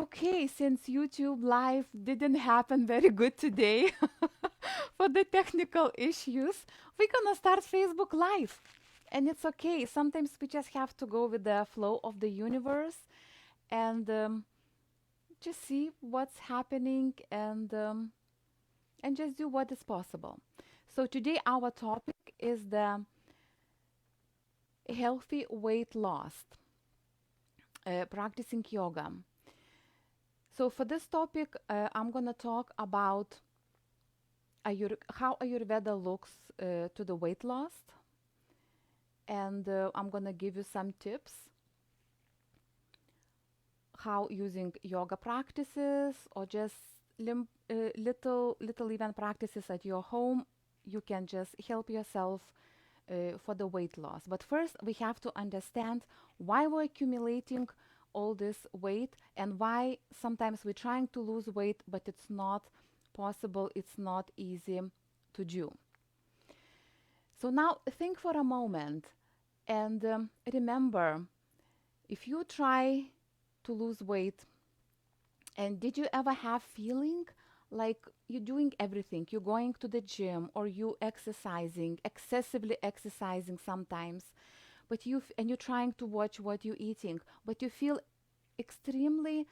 Okay, since YouTube Live didn't happen very good today for the technical issues, we're gonna start Facebook Live. And it's okay. Sometimes we just have to go with the flow of the universe and just see what's happening and just do what is possible. So today our topic is the healthy weight loss, practicing yoga. So for this topic, I'm gonna talk about how Ayurveda looks to the weight loss, and I'm gonna give you some tips how using yoga practices or just little even practices at your home you can just help yourself for the weight loss. But first we have to understand why we're accumulating all this weight and why sometimes we're trying to lose weight but it's not possible, it's not easy to do. So now think for a moment and remember, if you try to lose weight, and did you ever have feeling like you're doing everything, you're going to the gym or you exercising, excessively exercising sometimes, but and you're trying to watch what you're eating, but you feel extremely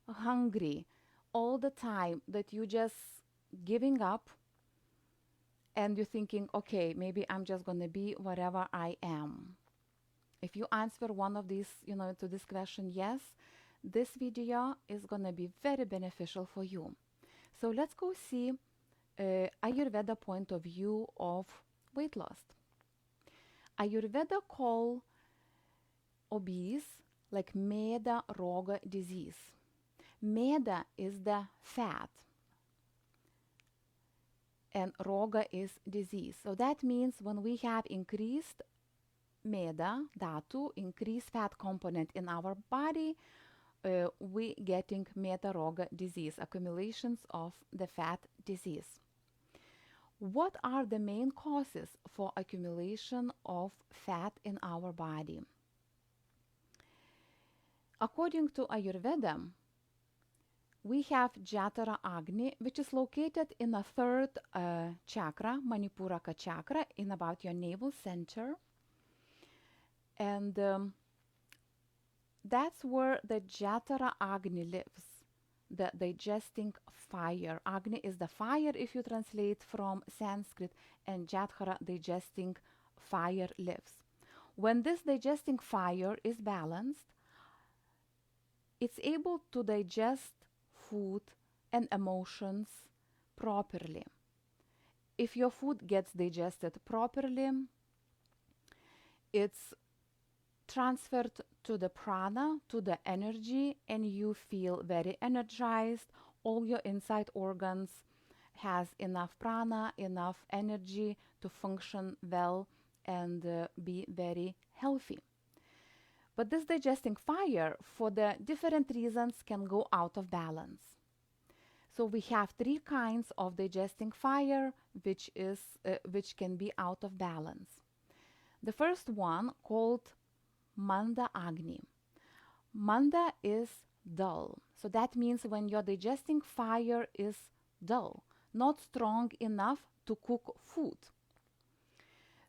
hungry all the time that you just giving up and you're thinking, okay, maybe I'm just going to be whatever I am. If you answer one of these, to this question, yes, this video is going to be very beneficial for you. So let's go see Ayurveda point of view of weight loss. Ayurveda call obese like meda roga disease. Meda is the fat and roga is disease. So that means when we have increased meda, dhatu, increased fat component in our body, we getting meda roga disease, accumulations of the fat disease. What are the main causes for accumulation of fat in our body? According to Ayurveda, we have Jatara Agni, which is located in the third chakra, Manipuraka chakra, in about your navel center. And that's where the Jatara Agni lives, the digesting fire. Agni is the fire if you translate from Sanskrit, and Jatara, digesting fire, lives. When this digesting fire is balanced, it's able to digest food and emotions properly. If your food gets digested properly, it's transferred to the prana, to the energy, and you feel very energized. All your inside organs has enough prana, enough energy to function well and be very healthy. But this digesting fire, for the different reasons, can go out of balance. So we have three kinds of digesting fire, which can be out of balance. The first one, called Manda Agni. Manda is dull. So that means when your digesting fire is dull, not strong enough to cook food.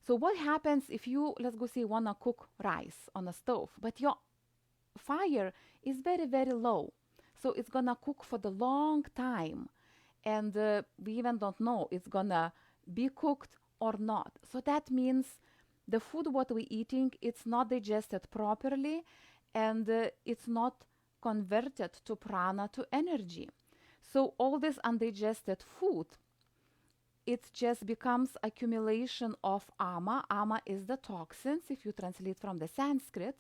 So what happens if you, let's go say, want to cook rice on a stove, but your fire is very, very low. So it's going to cook for the long time. And we even don't know it's going to be cooked or not. So that means the food what we're eating, it's not digested properly and it's not converted to prana, to energy. So all this undigested food, it just becomes accumulation of ama. Ama is the toxins, if you translate from the Sanskrit,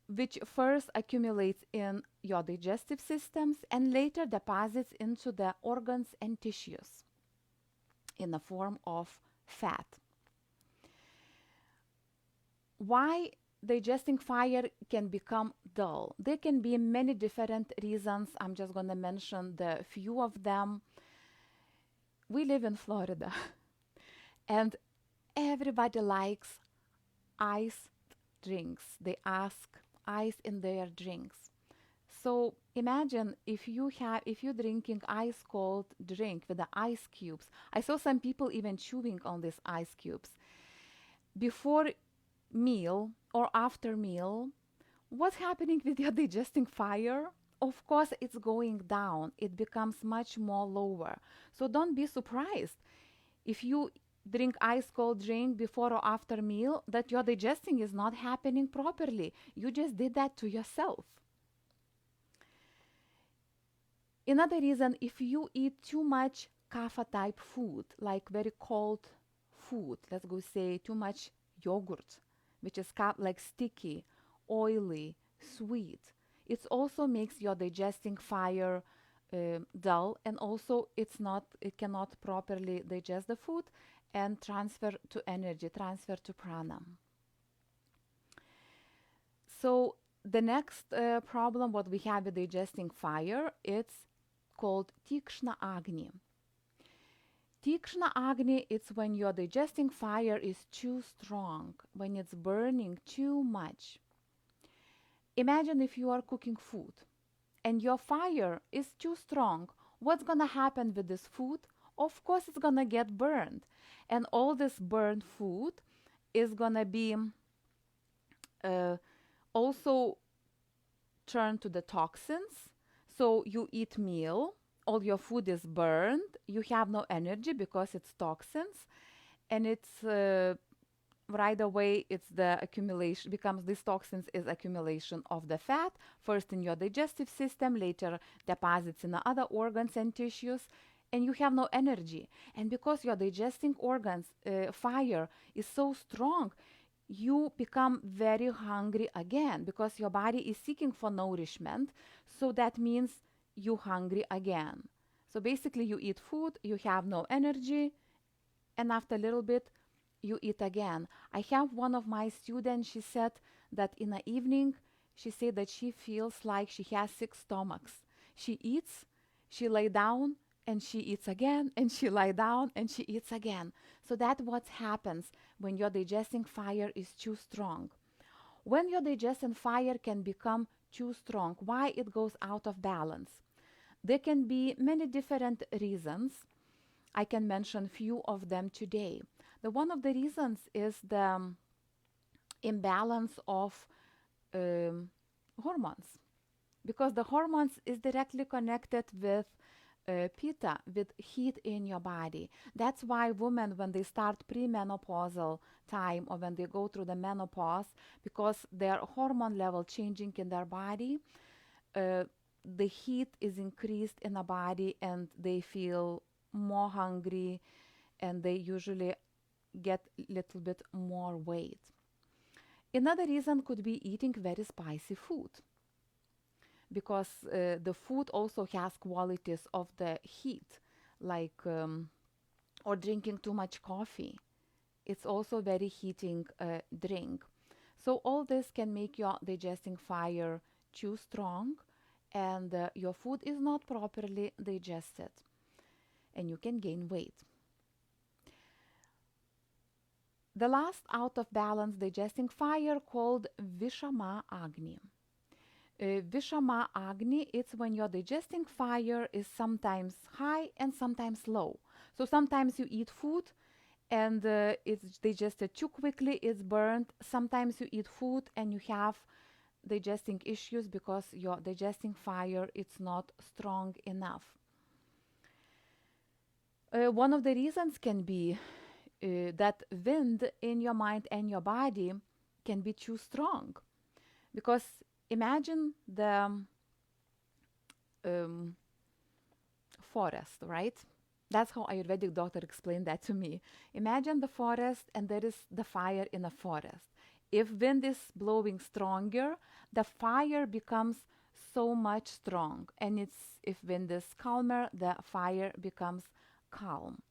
which first accumulates in your digestive systems and later deposits into the organs and tissues in the form of fat. Why digesting fire can become dull? There can be many different reasons. I'm just going to mention the few of them. We live in Florida and everybody likes iced drinks. They ask ice in their drinks. So imagine if you're drinking ice cold drink with the ice cubes. I saw some people even chewing on these ice cubes. Before meal or after meal, what's happening with your digesting fire? Of course, it's going down. It becomes much more lower. So don't be surprised if you drink ice cold drink before or after meal that your digesting is not happening properly. You just did that to yourself. Another reason, if you eat too much kapha type food, like very cold food, let's go say too much yogurt, which is like sticky, oily, sweet, it also makes your digesting fire dull, and also it cannot properly digest the food and transfer to energy, transfer to prana. So the next problem what we have with digesting fire, it's called Tikshna Agni. Tikshna Agni, it's when your digesting fire is too strong, when it's burning too much. Imagine if you are cooking food and your fire is too strong. What's gonna happen with this food? Of course, it's gonna get burned. And all this burned food is gonna be also turned to the toxins. So you eat meal, all your food is burned, you have no energy because it's toxins, and it's right away it's the accumulation becomes these toxins is accumulation of the fat first in your digestive system, later deposits in the other organs and tissues, and you have no energy. And because your digesting organs fire is so strong, you become very hungry again because your body is seeking for nourishment. So that means you hungry again. So basically you eat food, you have no energy, and after a little bit you eat again. I have one of my students, she said that in the evening, she said that she feels like she has 6 stomachs. She eats, she lay down, and she eats again, and she lie down, and she eats again. So that's what happens when your digesting fire is too strong. When your digesting fire can become too strong, why it goes out of balance? There can be many different reasons. I can mention few of them today. One of the reasons is the imbalance of hormones, because the hormones is directly connected with pitta, with heat in your body. That's why women, when they start premenopausal time or when they go through the menopause, because their hormone level changing in their body, the heat is increased in the body and they feel more hungry, and they usually get a little bit more weight. Another reason could be eating very spicy food, because the food also has qualities of the heat, like or drinking too much coffee. It's also very heating drink. So all this can make your digesting fire too strong, and your food is not properly digested, and you can gain weight. The last out of balance digesting fire called Vishama Agni. Vishama Agni, it's when your digesting fire is sometimes high and sometimes low. So sometimes you eat food and it's digested too quickly, it's burned. Sometimes you eat food and you have digesting issues because your digesting fire is not strong enough. One of the reasons can be that wind in your mind and your body can be too strong. Because imagine the forest, right? That's how Ayurvedic doctor explained that to me. Imagine the forest and there is the fire in a forest. If wind is blowing stronger, the fire becomes so much strong. And if wind is calmer, the fire becomes calm.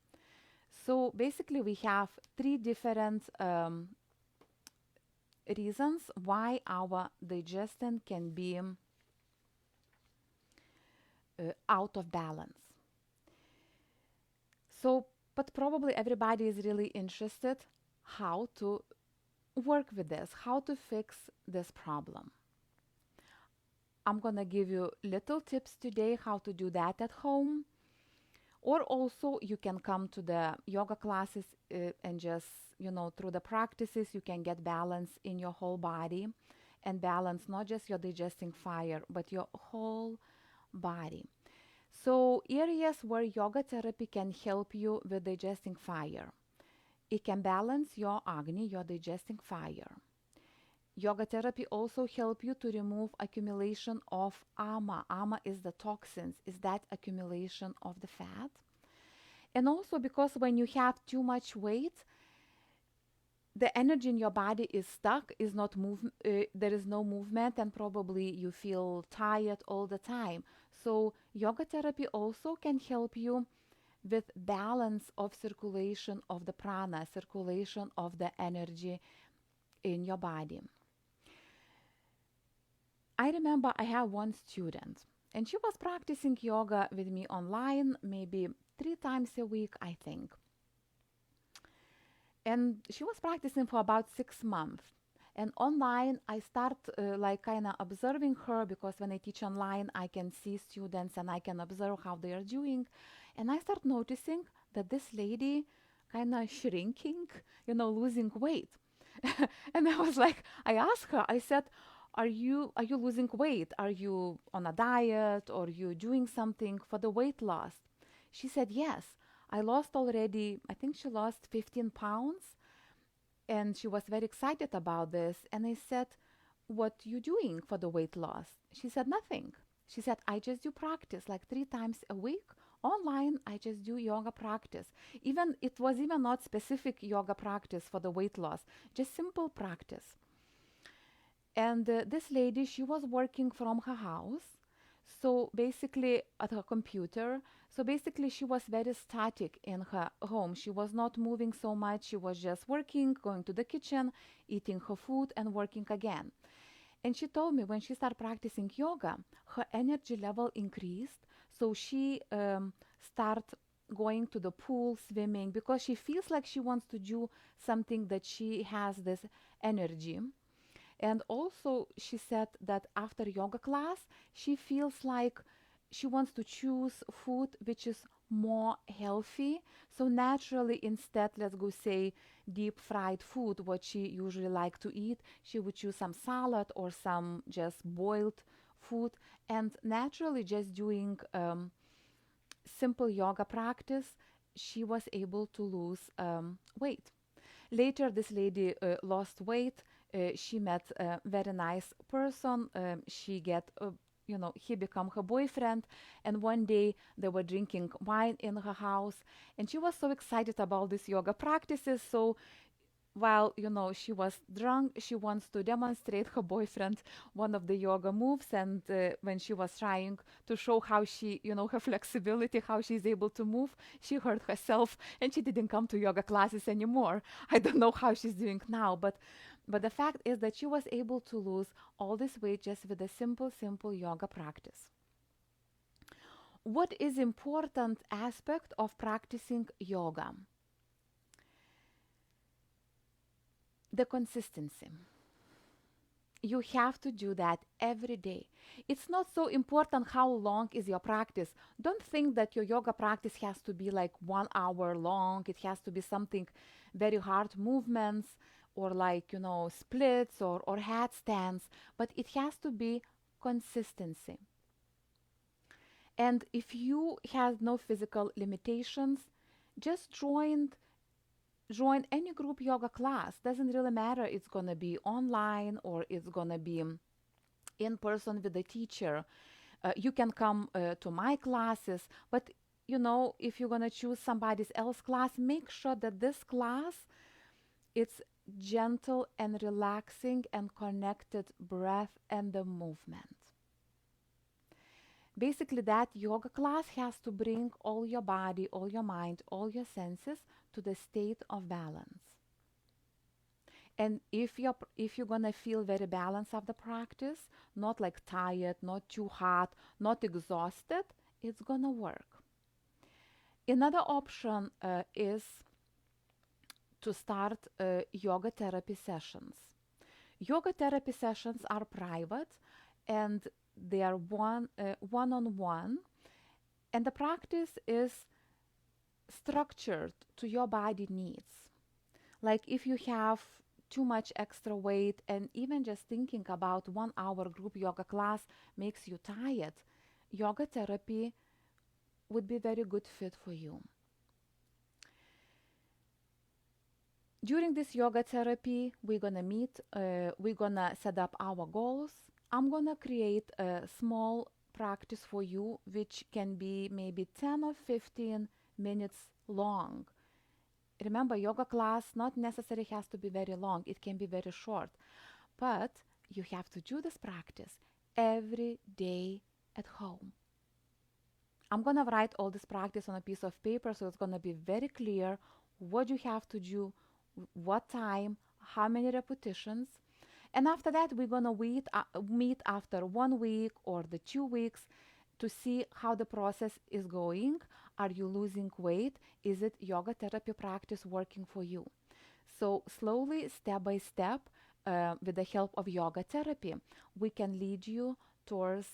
So basically we have 3 different reasons why our digestion can be out of balance. So, but probably everybody is really interested how to work with this, how to fix this problem. I'm going to give you little tips today how to do that at home. Or also you can come to the yoga classes and just, through the practices, you can get balance in your whole body and balance not just your digesting fire, but your whole body. So areas where yoga therapy can help you with digesting fire. It can balance your Agni, your digesting fire. Yoga therapy also help you to remove accumulation of ama. Ama is the toxins, is that accumulation of the fat. And also because when you have too much weight, the energy in your body is stuck, is not there is no movement, and probably you feel tired all the time. So yoga therapy also can help you with balance of circulation of the prana, circulation of the energy in your body. I remember I have one student and she was practicing yoga with me online maybe 3 times a week, I think. And she was practicing for about 6 months. And online, I start like kind of observing her, because when I teach online, I can see students and I can observe how they are doing. And I start noticing that this lady kind of shrinking, losing weight. And I was like, I asked her, I said, are you losing weight? Are you on a diet, or you doing something for the weight loss? She said, yes. I lost already, I think she lost 15 pounds, and she was very excited about this. And I said, what you doing for the weight loss? She said, nothing. She said, I just do practice like 3 times a week. Online, I just do yoga practice. Even it was even not specific yoga practice for the weight loss, just simple practice. And this lady, she was working from her house. So basically, at her computer. So basically, she was very static in her home. She was not moving so much. She was just working, going to the kitchen, eating her food, and working again. And she told me when she started practicing yoga, her energy level increased. So she started going to the pool, swimming, because she feels like she wants to do something that she has this energy. And also, she said that after yoga class, she feels like she wants to choose food which is more healthy. So naturally, instead, let's go say deep fried food, what she usually like to eat, she would choose some salad or some just boiled food. And naturally, just doing simple yoga practice, she was able to lose weight. Later, this lady lost weight. She met a very nice person. He became her boyfriend. And one day they were drinking wine in her house. And she was so excited about these yoga practices. So while she was drunk, she wants to demonstrate her boyfriend one of the yoga moves. And when she was trying to show how she, her flexibility, how she's able to move, she hurt herself and she didn't come to yoga classes anymore. I don't know how she's doing now, but the fact is that she was able to lose all this weight just with a simple yoga practice. What is important aspect of practicing yoga? The consistency. You have to do that every day. It's not so important how long is your practice. Don't think that your yoga practice has to be like 1 hour long. It has to be something very hard movements, or like, splits or headstands, but it has to be consistency. And if you have no physical limitations, just join any group yoga class. Doesn't really matter, it's going to be online or it's going to be in person with the teacher. You can come to my classes, but if you're going to choose somebody else's class, make sure that this class, it's gentle and relaxing and connected breath and the movement. Basically, that yoga class has to bring all your body, all your mind, all your senses to the state of balance. And if you're gonna feel very balanced of the practice, not like tired, not too hot, not exhausted, it's gonna work. Another option is to start yoga therapy sessions. Yoga therapy sessions are private, and they are one-on-one, and the practice is structured to your body needs. Like if you have too much extra weight, and even just thinking about 1 hour group yoga class makes you tired, yoga therapy would be very good fit for you. During this yoga therapy, we're gonna set up our goals. I'm gonna create a small practice for you, which can be maybe 10 or 15 minutes long. Remember, yoga class not necessarily has to be very long, it can be very short. But you have to do this practice every day at home. I'm gonna write all this practice on a piece of paper, so it's gonna be very clear what you have to do, what time, how many repetitions. And after that, we're gonna meet after 1 week or the 2 weeks to see how the process is going. Are you losing weight? Is it yoga therapy practice working for you? So slowly, step by step, with the help of yoga therapy, we can lead you towards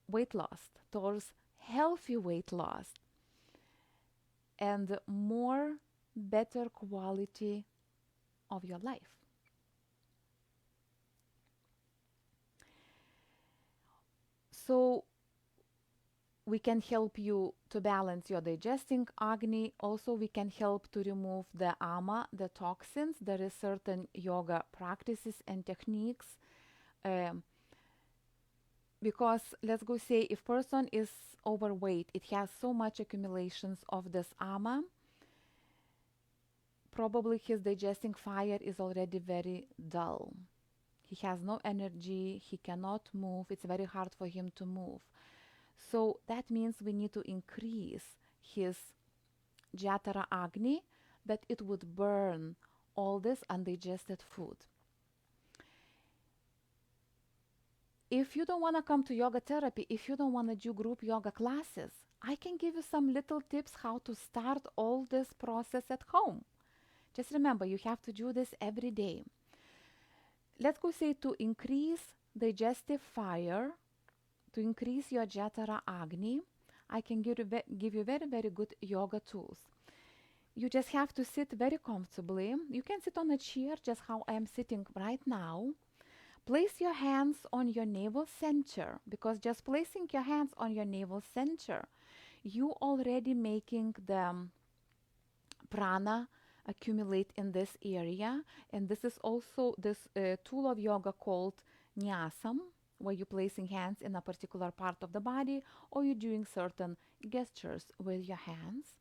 weight loss, towards healthy weight loss, and more better quality of your life. So we can help you to balance your digesting agni. Also, we can help to remove the ama, the toxins. There is certain yoga practices and techniques. Because let's go say if person is overweight, it has so much accumulations of this ama, probably his digesting fire is already very dull. He has no energy, he cannot move, it's very hard for him to move. So that means we need to increase his Jatara Agni, that it would burn all this undigested food. If you don't want to come to yoga therapy, if you don't want to do group yoga classes, I can give you some little tips how to start all this process at home. Just remember, you have to do this every day. Let's go say to increase digestive fire, to increase your Jatara Agni, I can give you very, very good yoga tools. You just have to sit very comfortably. You can sit on a chair, just how I am sitting right now. Place your hands on your navel center, because just placing your hands on your navel center, you already making the prana accumulate in this area. And this is also this tool of yoga called nyasam, where you're placing hands in a particular part of the body, or you're doing certain gestures with your hands.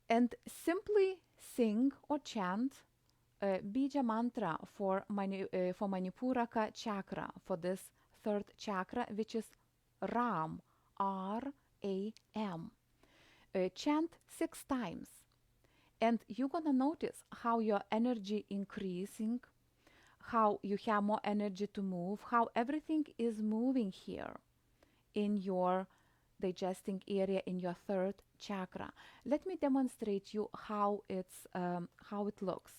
And simply sing or chant bija mantra for Manipuraka chakra, for this third chakra, which is Ram, R-A-M. Chant 6 times. And you're gonna notice how your energy increasing, how you have more energy to move, how everything is moving here in your digesting area, in your third chakra. Let me demonstrate you how it looks.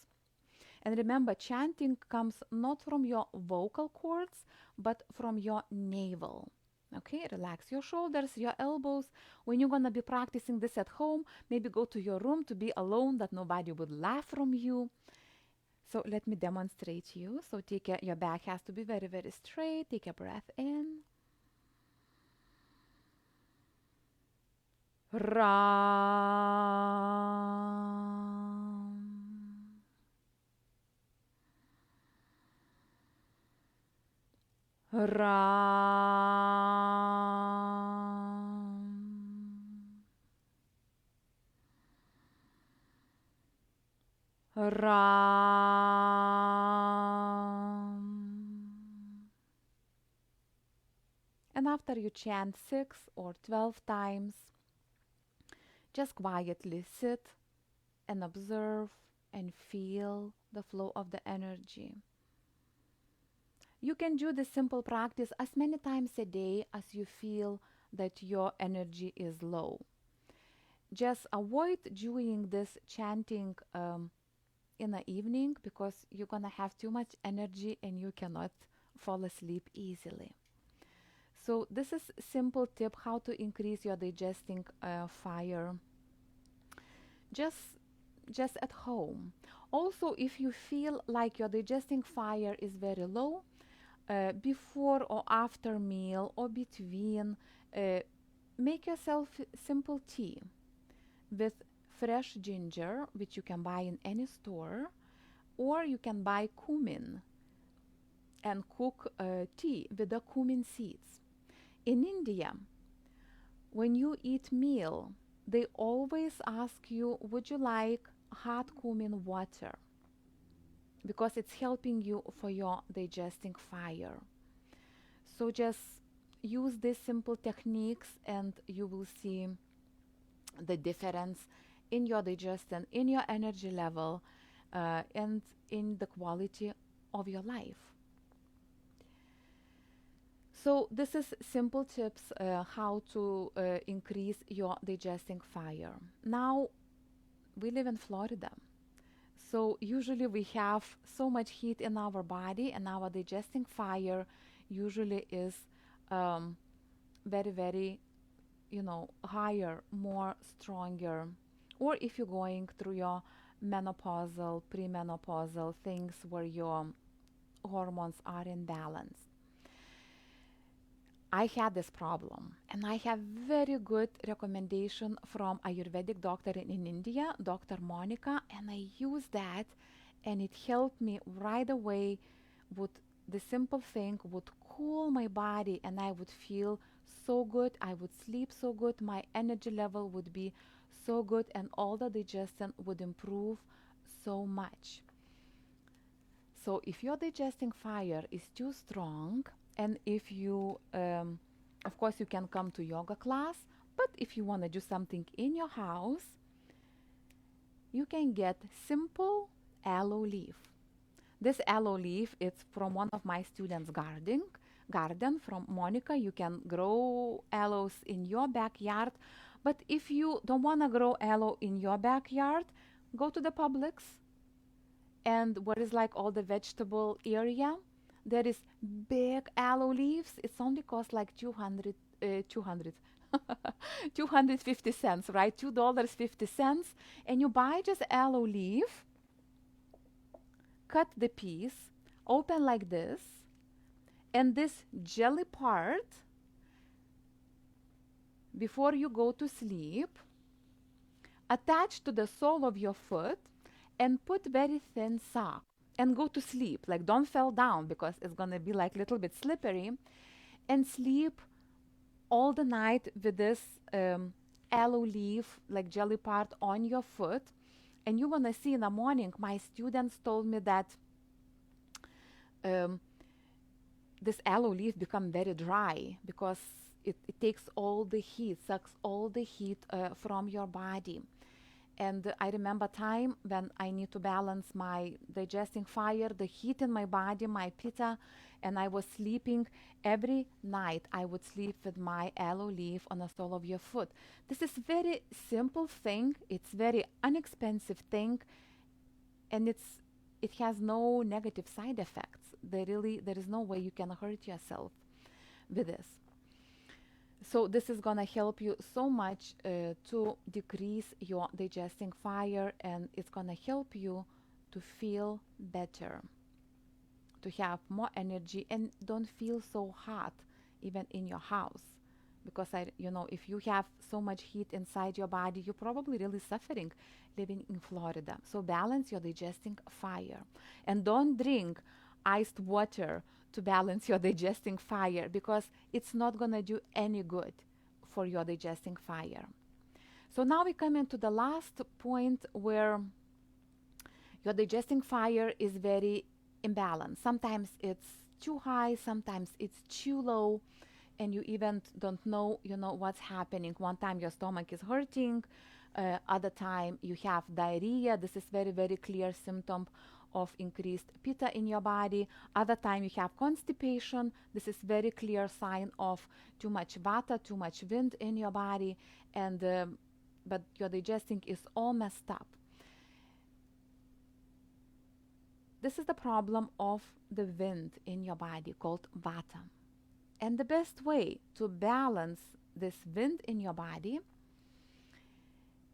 And remember, chanting comes not from your vocal cords, but from your navel. Okay, relax your shoulders, your elbows. When you're gonna be practicing this at home, maybe go to your room to be alone, that nobody would laugh from you. So let me demonstrate you. So your back has to be very, very straight. Take a breath in. Ram. Ram. Ram. And after you chant 6 or 12 times, just quietly sit and observe and feel the flow of the energy. You can do this simple practice as many times a day as you feel that your energy is low. Just avoid doing this chanting in the evening, because you're gonna have too much energy and you cannot fall asleep easily. So this is simple tip how to increase your digesting fire just just at home. Also, if you feel like your digesting fire is very low, before or after meal or between, uh, make yourself simple tea with fresh ginger, which you can buy in any store, or you can buy cumin and cook tea with the cumin seeds. In India, when you eat meal, they always ask you, would you like hot cumin water? Because it's helping you for your digesting fire. So just use these simple techniques and you will see the difference in your digestion, in your energy level, and in the quality of your life. So this is simple tips how to increase your digesting fire. Now we live in Florida. So usually we have so much heat in our body and our digesting fire usually is very, very, higher, more stronger. Or if you're going through your menopausal, premenopausal things where your hormones are in balance. I had this problem and I have very good recommendation from Ayurvedic doctor in India, Dr. Monica, and I use that and it helped me right away. Would the simple thing would cool my body and I would feel so good. I would sleep so good. My energy level would be so good and all the digestion would improve so much. So if your digesting fire is too strong, and if you, of course, you can come to yoga class, but if you want to do something in your house, you can get simple aloe leaf. This aloe leaf is from one of my students' garden from Monica. You can grow aloes in your backyard, but if you don't want to grow aloe in your backyard, go to the Publix and what is like all the vegetable area, there is big aloe leaves. It's only cost like 200 250 cents, right? $2.50, and you buy just aloe leaf, cut the piece, open like this, and this jelly part, before you go to sleep, attach to the sole of your foot and put very thin sock and go to sleep. Like don't fall down because it's gonna be like a little bit slippery, and sleep all the night with this aloe leaf like jelly part on your foot. And you wanna see in the morning, my students told me that um, this aloe leaf become very dry because it takes all the heat, sucks all the heat from your body. And I remember time when I need to balance my digesting fire, the heat in my body, my pitta, and I was sleeping every night. I would sleep with my aloe leaf on the sole of your foot. This is very simple thing. It's very inexpensive thing, and it has no negative side effects. There is no way you can hurt yourself with this. So this is gonna help you so much to decrease your digesting fire, and it's gonna help you to feel better, to have more energy and don't feel so hot even in your house. Because if you have so much heat inside your body, you're probably really suffering living in Florida. So balance your digesting fire and don't drink iced water to balance your digesting fire because it's not going to do any good for your digesting fire. So now we come into the last point where your digesting fire is very imbalanced. Sometimes it's too high, sometimes it's too low, and you even don't know, what's happening. One time your stomach is hurting, other time you have diarrhea. This is very, very clear symptom of increased pitta in your body. Other time you have constipation. This is very clear sign of too much vata, too much wind in your body, and but your digesting is all messed up. This is the problem of the wind in your body called vata. And the best way to balance this wind in your body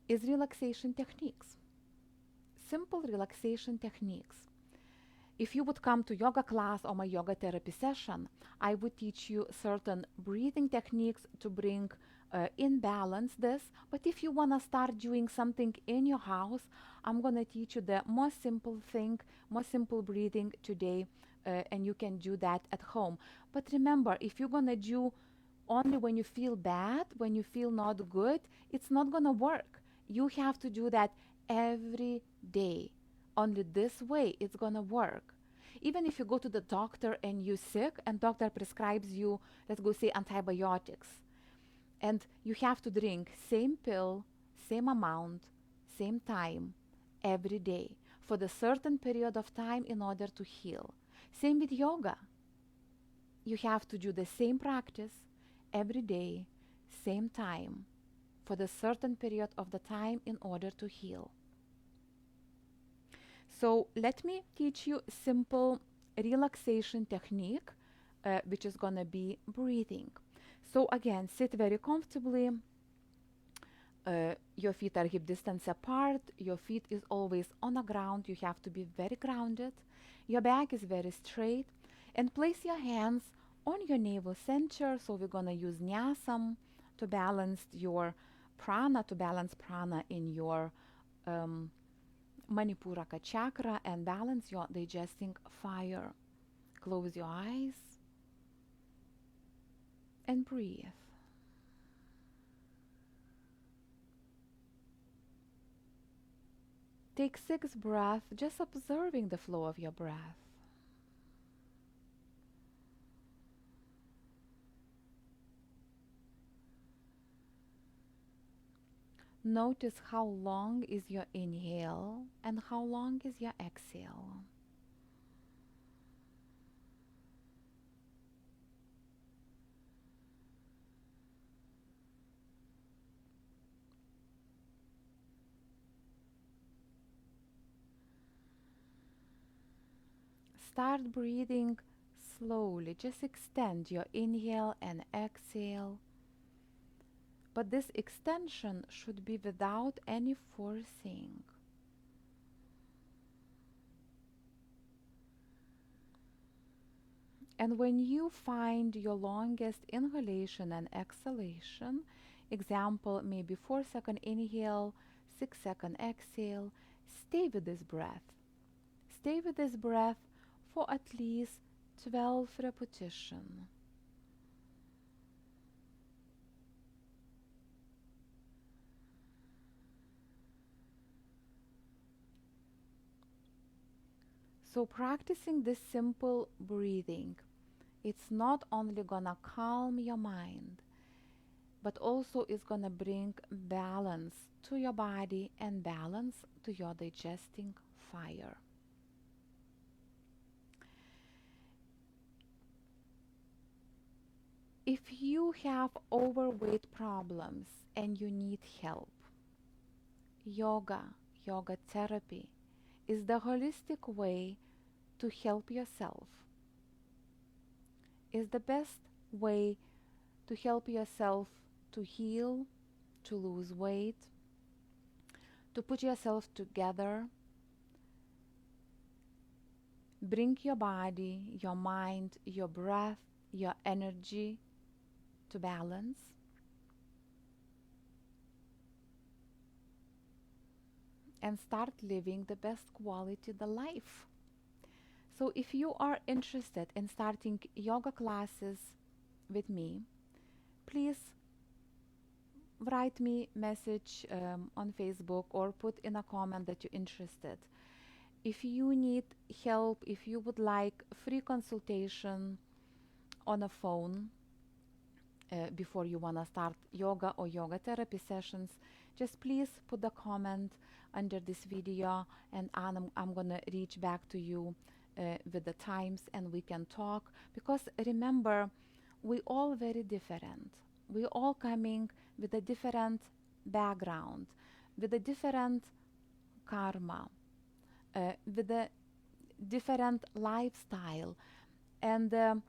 is relaxation techniques. Simple relaxation techniques. If you would come to yoga class or my yoga therapy session, I would teach you certain breathing techniques to bring in balance this. But if you want to start doing something in your house, I'm going to teach you the most simple thing, most simple breathing today, and you can do that at home. But remember, if you're going to do only when you feel bad, when you feel not good, it's not going to work. You have to do that every day. Only this way it's going to work. Even if you go to the doctor and you're sick and doctor prescribes you, let's go say antibiotics, and you have to drink same pill, same amount, same time, every day for the certain period of time in order to heal. Same with yoga. You have to do the same practice every day, same time, for the certain period of the time in order to heal. So let me teach you simple relaxation technique, which is going to be breathing. So again, sit very comfortably. Your feet are hip distance apart. Your feet is always on the ground. You have to be very grounded. Your back is very straight. And place your hands on your navel center. So we're going to use nyasam to balance your prana, in your Manipuraka chakra and balance your digesting fire. Close your eyes and breathe. Take 6 breaths, just observing the flow of your breath. Notice how long is your inhale and how long is your exhale. Start breathing slowly. Just extend your inhale and exhale. But this extension should be without any forcing. And when you find your longest inhalation and exhalation, example maybe 4-second inhale, 6-second exhale, stay with this breath. Stay with this breath for at least 12 repetitions. So practicing this simple breathing, it's not only gonna calm your mind, but also is gonna bring balance to your body and balance to your digesting fire. If you have overweight problems and you need help, yoga therapy is the holistic way to help yourself. Is the best way to help yourself to heal, to lose weight, to put yourself together, bring your body, your mind, your breath, your energy to balance. And start living the best quality the life. So if you are interested in starting yoga classes with me, please write me message on Facebook or put in a comment that you're interested. If you need help, if you would like free consultation on a phone before you want to start yoga or yoga therapy sessions, just please put the comment under this video, and I'm gonna reach back to you with the times and we can talk. Because remember, we all very different. We all coming with a different background, with a different karma, with a different lifestyle, and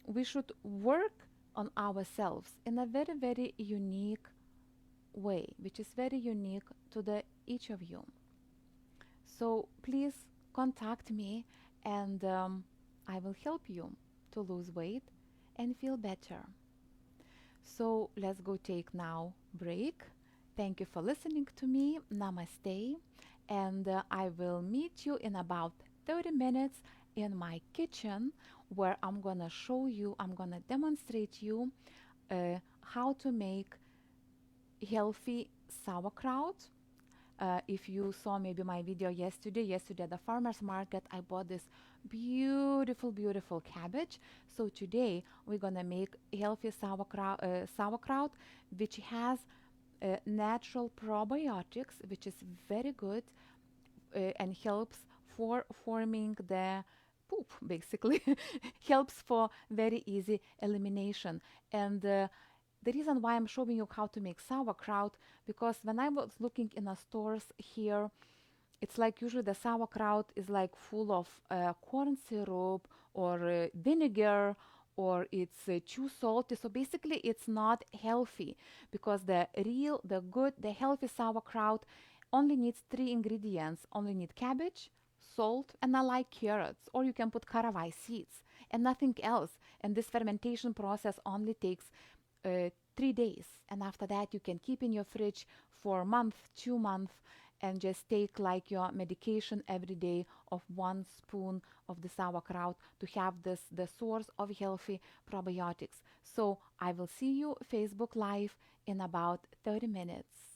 we should work on ourselves in a very, very unique way, which is very unique to the each of you. So please contact me, and I will help you to lose weight and feel better. So let's go take now break. Thank you for listening to me. Namaste. And I will meet you in about 30 minutes in my kitchen, where I'm gonna show you, I'm gonna demonstrate you how to make healthy sauerkraut. If you saw maybe my video yesterday at the farmer's market, I bought this beautiful, beautiful cabbage. So today we're gonna make healthy sauerkraut, which has natural probiotics, which is very good and helps for forming the poop, basically. Helps for very easy elimination. And the reason why I'm showing you how to make sauerkraut, because when I was looking in the stores here, it's like usually the sauerkraut is like full of corn syrup or vinegar, or it's too salty. So basically it's not healthy, because the healthy sauerkraut only needs three ingredients. Only need cabbage, salt, and I like carrots, or you can put caraway seeds and nothing else. And this fermentation process only takes 3 days, and after that you can keep in your fridge for a month, 2 months, and just take like your medication every day of 1 spoon of the sauerkraut to have this the source of healthy probiotics. So I will see you Facebook Live in about 30 minutes.